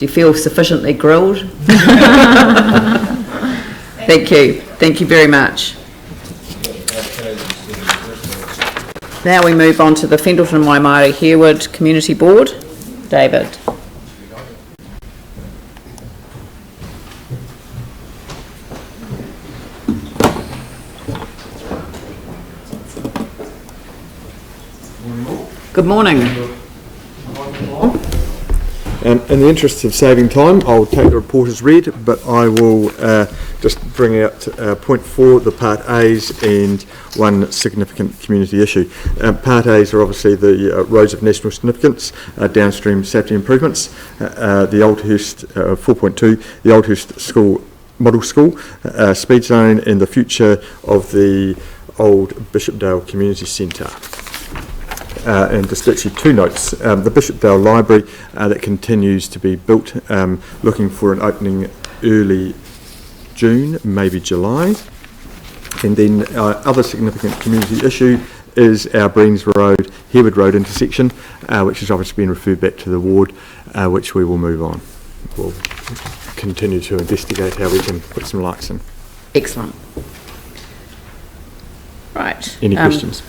Do you feel sufficiently grilled? Thank you. Thank you very much. Now we move on to the Fendalton-Waimairi-Harewood Community Board. David. Good morning. In the interest of saving time, I'll take the report as read, but I will just bring out point 4, the Part A's, and one significant community issue. Part A's are obviously the roads of national significance, downstream safety improvements, the Oldhurst 4.2, the Oldhurst School Model School, speed zone, and the future of the old Bishopdale Community Centre. And just actually 2 notes. The Bishopdale Library that continues to be built, looking for an opening early June, maybe July. And then other significant community issue is our Breens Road, Harewood Road intersection, which has obviously been referred back to the ward, which we will move on. We'll continue to investigate how we can put some lights in. Excellent. Right. Any questions?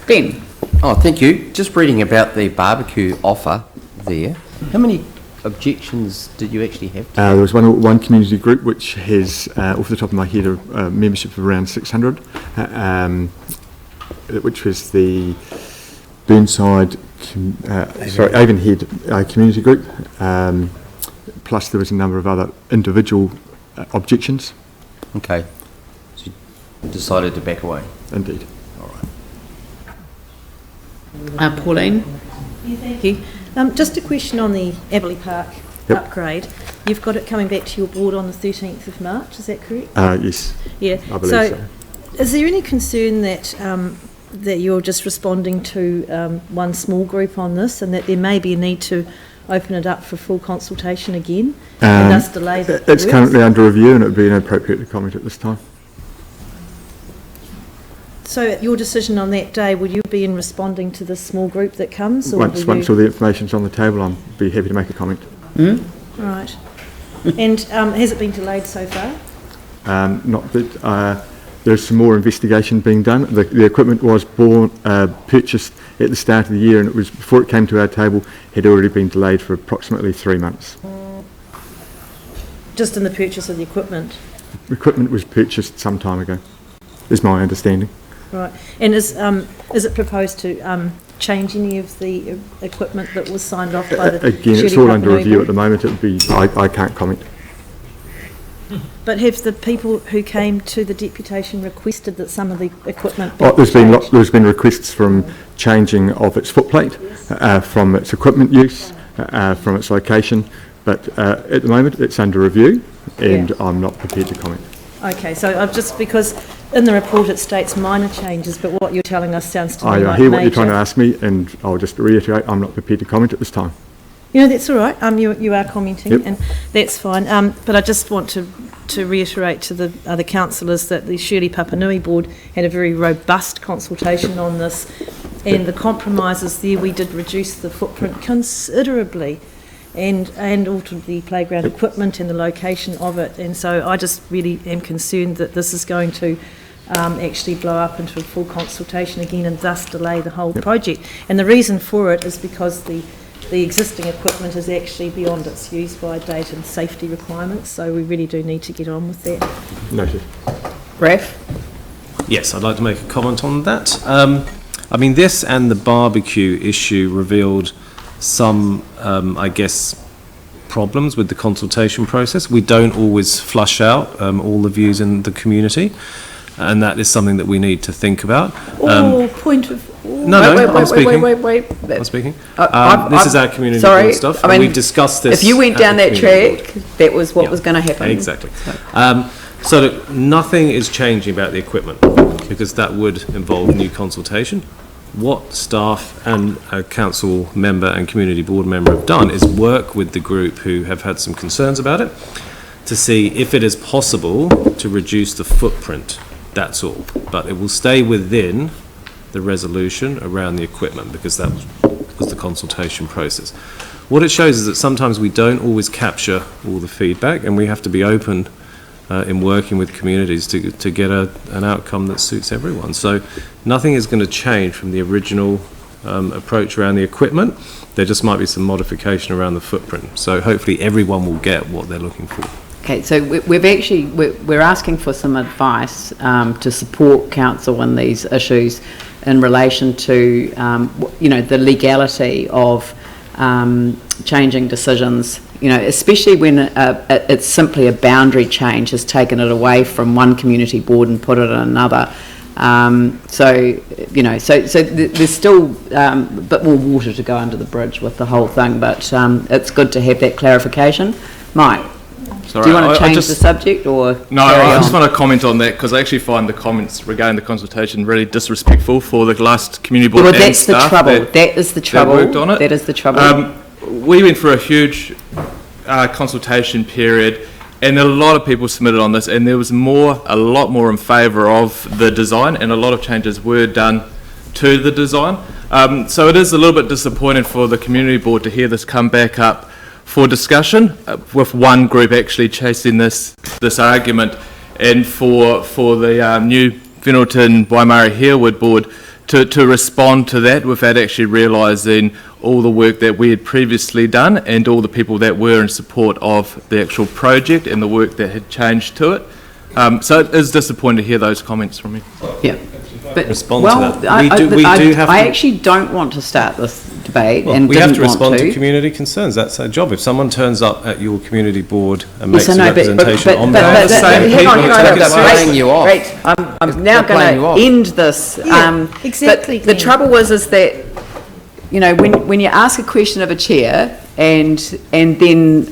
Ben. Oh, thank you. Just reading about the BBQ offer there. How many objections did you actually have? There was one community group which has, off the top of my head, a membership of around 600, which was the Burnside, Avonhead community group. Plus there was a number of other individual objections. Okay. So you decided to back away? Indeed. Pauline. Yeah, thank you. Just a question on the Aberley Park upgrade. You've got it coming back to your board on the 13th of March, is that correct? Yes. Yeah. I believe so. Is there any concern that that you're just responding to one small group on this, and that there may be a need to open it up for full consultation again, and thus delay the It's works? currently under review, and it would be inappropriate to comment at this time. So at your decision on that day, will you be in responding to this small group that comes? Or Once all the information's on the table, I'll be happy to make a comment. Right. And has it been delayed so far? Not that there's some more investigation being done. The equipment was purchased at the start of the year, and it was, before it came to our table, had already been delayed for approximately 3 months. Just in the purchase of the equipment? The equipment was purchased some time ago, is my understanding. Right. And is it proposed to change any of the equipment that was signed off by the again, it's all under review at the moment. It would be I can't comment. But have the people who came to the deputation requested that some of the equipment be there's been requests from changing of its footplate, from its equipment use, from its location, but at the moment it's under review, and I'm not prepared to comment. Okay, so I've just, because in the report it states minor changes, but what you're telling us sounds to me like major. I hear what you're trying to ask me, and I'll just reiterate, I'm not prepared to comment at this time. You know, that's all right. You are commenting, Yep. and that's fine. But I just want to reiterate to the other councillors that the Shirley Papanui board had a very robust consultation on this, and the compromises there, we did reduce the footprint considerably, and altered the playground equipment and the location of it. And so I just really am concerned that this is going to actually blow up into a full consultation again, and thus delay the whole project. And the reason for it is because the existing equipment is actually beyond its use-by date and safety requirements, so we really do need to get on with that. Noted. Raf? Yes, I'd like to make a comment on that. I mean, this and the barbecue issue revealed some, I guess, problems with the consultation process. We don't always flush out all the views in the community, and that is something that we need to think about. Point of... I'm speaking. This is our community board stuff. I mean, we've discussed this. If you went down that track, that was what was going to happen. Exactly. So that nothing is changing about the equipment, because that would involve new consultation. What staff and a council member and community board member have done is work with the group who have had some concerns about it to see if it is possible to reduce the footprint. That's all. But it will stay within the resolution around the equipment, because that was the consultation process. what it shows is that sometimes we don't always capture all the feedback, and we have to be open in working with communities to get an outcome that suits everyone. So nothing is going to change from the original approach around the equipment. There just might be some modification around the footprint. So hopefully everyone will get what they're looking for. Okay, so we're asking for some advice to support council in these issues in relation to, the legality of changing decisions, especially when it's simply a boundary change has taken it away from one community board and put it in another. So there's still a bit more water to go under the bridge with the whole thing, but it's good to have that clarification. Mike? Sorry, do you want to change the subject or? No, I just want to comment on that because I actually find the comments regarding the consultation really disrespectful for the last community board and that's staff. That is the trouble. That worked on it. That is the trouble. We went for a huge consultation period, and a lot of people submitted on this, and there was a lot more in favour of the design, and a lot of changes were done to the design. So it is a little bit disappointing for the community board to hear this come back up for discussion, with one group actually chasing this argument, and for the new Fendalton-Waimairi-Harewood board to respond to that without actually realising all the work that we had previously done and all the people that were in support of the actual project and the work that had changed to it. So it is disappointing to hear those comments from you. Yeah. But, respond to that. I actually don't want to start this debate, and we have to didn't want respond to community concerns. That's our job. If someone turns up at your community board and makes a representation on behalf of the same people, playing you off. Right, I'm now going to end this. Exactly. But the trouble is that when you ask a question of a chair and then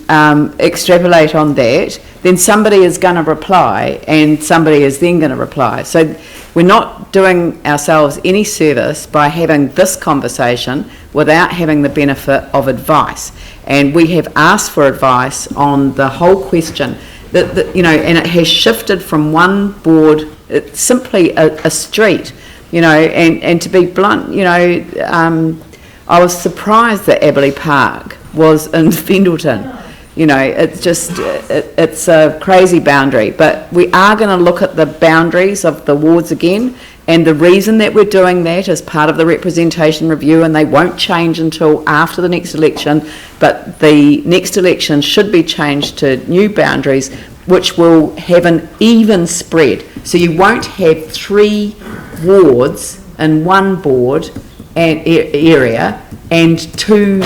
extrapolate on that, then somebody is going to reply, and somebody is then going to reply. So we're not doing ourselves any service by having this conversation without having the benefit of advice. And we have asked for advice on the whole question, and it has shifted from one board, it's simply a street, and to be blunt, I was surprised that Aberley Park was in Fendalton. It's just, it's a crazy boundary, but we are going to look at the boundaries of the wards again, and the reason that we're doing that is part of the representation review, and they won't change until after the next election, but the next election should be changed to new boundaries which will have an even spread. So you won't have 3 wards in one board and area and 2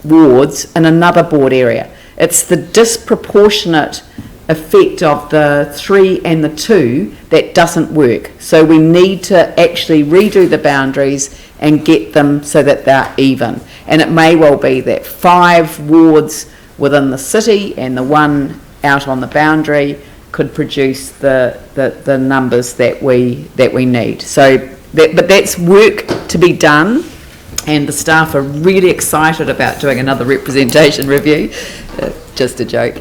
wards in another board area. It's the disproportionate effect of the 3 and the 2 that doesn't work. So we need to actually redo the boundaries and get them so that they're even. And it may well be that 5 wards within the city and the 1 out on the boundary could produce the numbers that we need. So but that's work to be done, and the staff are really excited about doing another representation review. Just a joke.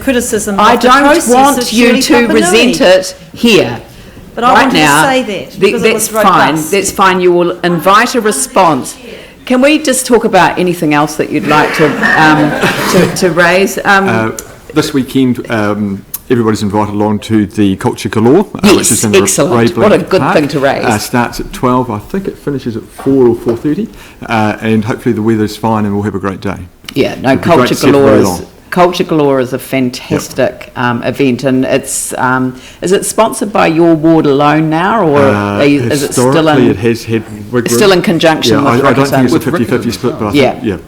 Criticism. I don't want you to resent it here. But I right wanted now, to say that because it was that's fine. robust. That's fine. You will invite a response. Can we just talk about anything else that you'd like to raise? This weekend, everybody's invited along to the Culture Galore, Yes, which is in excellent. the What a good thing to raise. Starts at 12. I think it finishes at 4 or 4:30, and hopefully the weather's fine and we'll have a great day. Yeah, no, It'd be great to see everybody along. Culture Galore is a fantastic event, and it's is it sponsored by your ward alone now, or is it still in? It has had Wigram. Still in conjunction with I don't think it's a Rickson. 50-50 split, but I Yeah. think,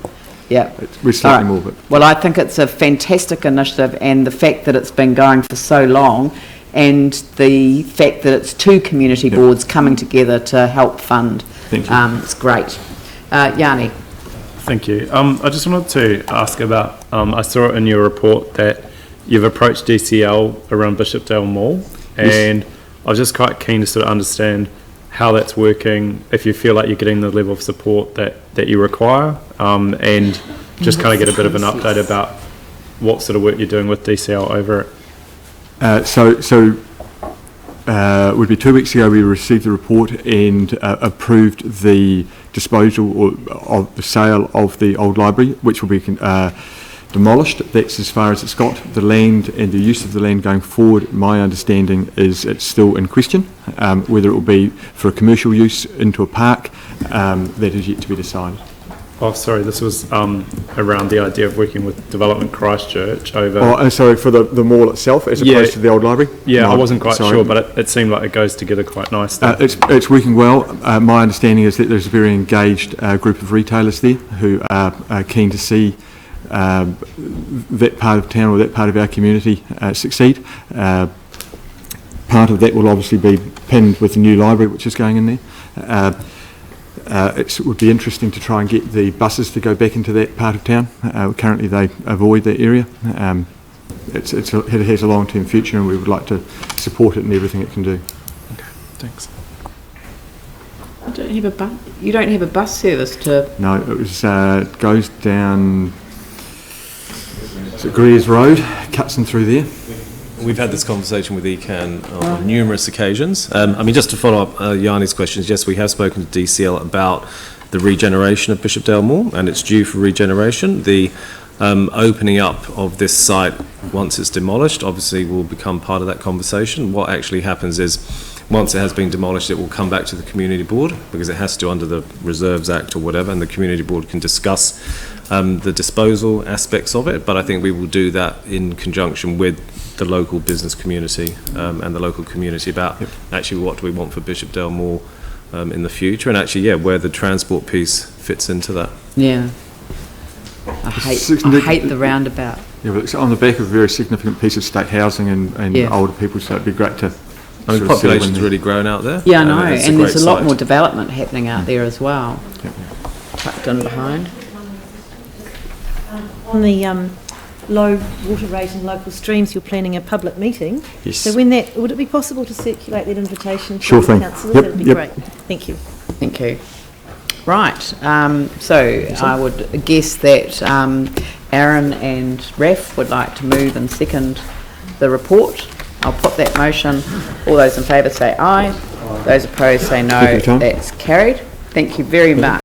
Yeah. we're slightly All more. right. But Well, I think it's a fantastic initiative, and the fact that it's been going for so long, and the fact that it's 2 community boards coming together to help fund. Thank you. It's great. Yanni. Thank you. I just wanted to ask about, I saw in your report that you've approached DCL around Bishopdale Mall, and I was just quite keen to sort of understand how that's working, if you feel like you're getting the level of support that you require, and just kind of get a bit of an update about what sort of work you're doing with DCL over it. So would be 2 weeks ago we received the report and approved the disposal or of the sale of the old library, which will be demolished. That's as far as it's got. The land and the use of the land going forward, my understanding is it's still in question. Whether it will be for a commercial use into a park, that is yet to be decided. Oh, sorry, this was around the idea of working with Development Christchurch over... Oh, sorry, for the mall itself as opposed to the old library? Yeah, No, I wasn't quite sorry. sure, but it seemed like it goes together quite nicely. It's working well. My understanding is that there's a very engaged group of retailers there who are keen to see that part of town or that part of our community succeed. Part of that will obviously be pinned with the new library which is going in there. It would be interesting to try and get the buses to go back into that part of town. Currently they avoid that area. It has a long-term future and we would like to support it in everything it can do. Thanks. You don't have a bus service to... No, it goes down Greers Road, cuts in through there. We've had this conversation with ECAN on numerous occasions. I mean, just to follow up Yanni's questions, yes, we have spoken to DCL about the regeneration of Bishopdale Mall, and it's due for regeneration. The opening up of this site, once it's demolished, obviously will become part of that conversation. What actually happens is, once it has been demolished, it will come back to the Community Board, because it has to under the Reserves Act or whatever, and the Community Board can discuss the disposal aspects of it, but I think we will do that in conjunction with the local business community and the local community about actually what do we want for Bishopdale Mall in the future, and actually, where the transport piece fits into that. Yeah. I hate the roundabout. Yeah, but it's on the back of a very significant piece of state housing and older people, so it'd be great to... I mean, population's really grown out there. Yeah, I know, it's and there's a lot site. more development happening out there as well. Tucked in behind. On the low water rate in local streams, you're planning a public meeting. Yes. So when that, would it be possible to circulate that invitation to Sure the thing. councillors? Yep, That'd be yep. great. Thank you. Thank you. Right, so I would guess that Aaron and Raf would like to move and second the report. I'll put that motion. All those in favour say aye. Those opposed say no. Thank you, Tom. That's carried. Thank you very much.